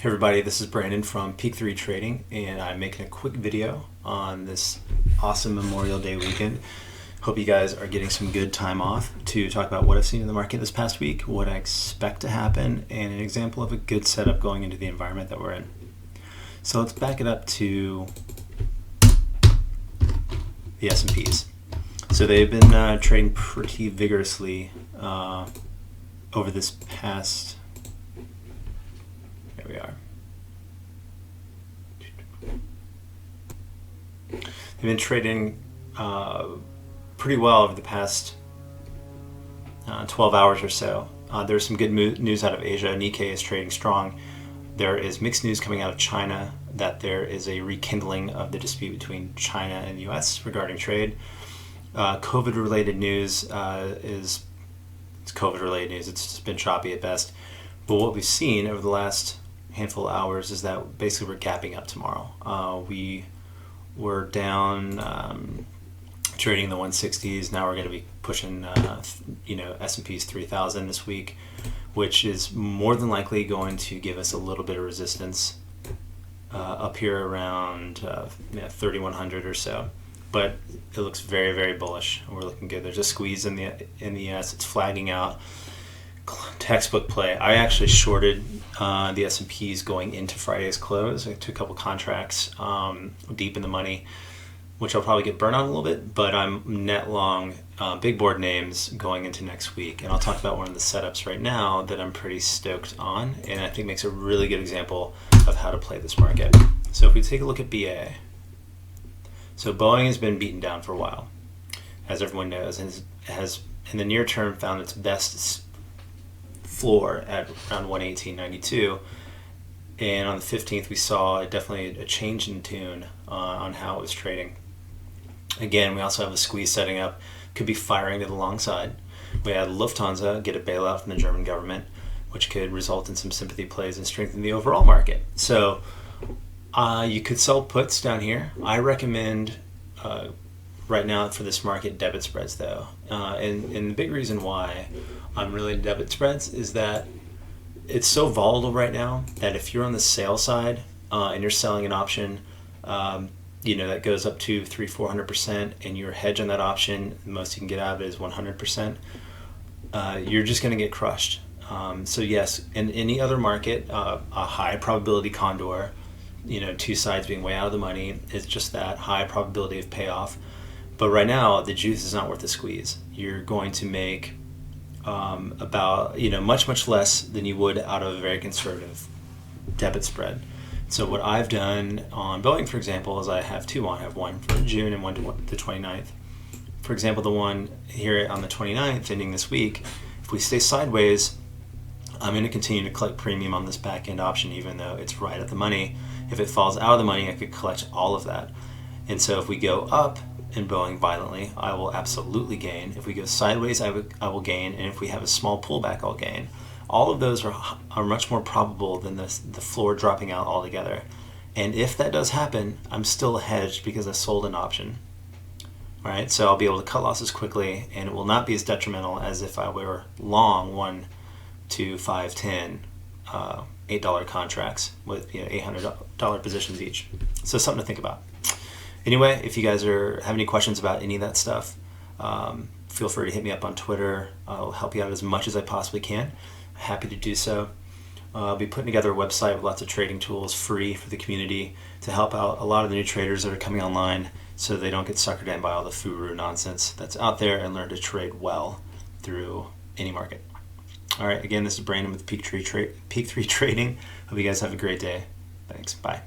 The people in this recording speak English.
Hey everybody, this is Brandon from Peak 3 Trading, and I'm making a quick video on this awesome Memorial Day weekend. Hope you guys are getting some good time off to talk about what I've seen in the market this past week, what I expect to happen, and an example of a good setup going into the environment that we're in. So let's back it up to the S&Ps. So they've been trading pretty vigorously over this past... There we are. They've been trading pretty well over the past 12 hours or so. There's some good news out of Asia. Nikkei is trading strong. There is mixed news coming out of China that there is a rekindling of the dispute between China and the US regarding trade. COVID-related news it's COVID-related news. It's just been choppy at best. But what we've seen over the last handful of hours is that basically we're gapping up tomorrow. We were down trading in the 160s. Now we're going to be pushing S&P's 3000 this week, which is more than likely going to give us a little bit of resistance up here around 3100 or so. But it looks very, very bullish. We're looking good. There's a squeeze in the US. It's flagging out. Textbook play. I actually shorted the S&Ps going into Friday's close. I took a couple contracts deep in the money, which I'll probably get burned on a little bit, but I'm net long big board names going into next week. And I'll talk about one of the setups right now that I'm pretty stoked on, and I think makes a really good example of how to play this market. So if we take a look at BA. So Boeing has been beaten down for a while, as everyone knows, and has in the near term found its best floor at around 118.92, and on the 15th we saw definitely a change in tune on how it was trading. Again, we also have a squeeze setting up, could be firing to the long side. We had Lufthansa get a bailout from the German government, which could result in some sympathy plays and strengthen the overall market. So you could sell puts down here. I recommend right now for this market debit spreads though, and the big reason why I'm really into debit spreads is that it's so volatile right now that if you're on the sale side and you're selling an option that goes up to 300-400% and your hedge on that option, the most you can get out of it is 100%, you're just going to get crushed. So yes, in any other market, a high probability condor, two sides being way out of the money, is just that high probability of payoff. But right now, the juice is not worth the squeeze. You're going to make about much less than you would out of a very conservative debit spread. So what I've done on Boeing, for example, is I have two on. I have one for June and one to the 29th. For example, the one here on the 29th, ending this week, if we stay sideways, I'm going to continue to collect premium on this back end option, even though it's right at the money. If it falls out of the money, I could collect all of that. And so if we go up in Boeing violently, I will absolutely gain. If we go sideways, I will gain. And if we have a small pullback, I'll gain. All of those are much more probable than the floor dropping out altogether. And if that does happen, I'm still hedged because I sold an option. All right, so I'll be able to cut losses quickly, and it will not be as detrimental as if I were long 1 to 5, 10 $8 contracts with $800 positions each. So something to think about. Anyway, if you guys have any questions about any of that stuff, feel free to hit me up on Twitter. I'll help you out as much as I possibly can. Happy to do so. I'll be putting together a website with lots of trading tools free for the community to help out a lot of the new traders that are coming online so they don't get suckered in by all the furu nonsense that's out there and learn to trade well through any market. All right, again, this is Brandon with Peak 3 Trading. Hope you guys have a great day. Thanks. Bye.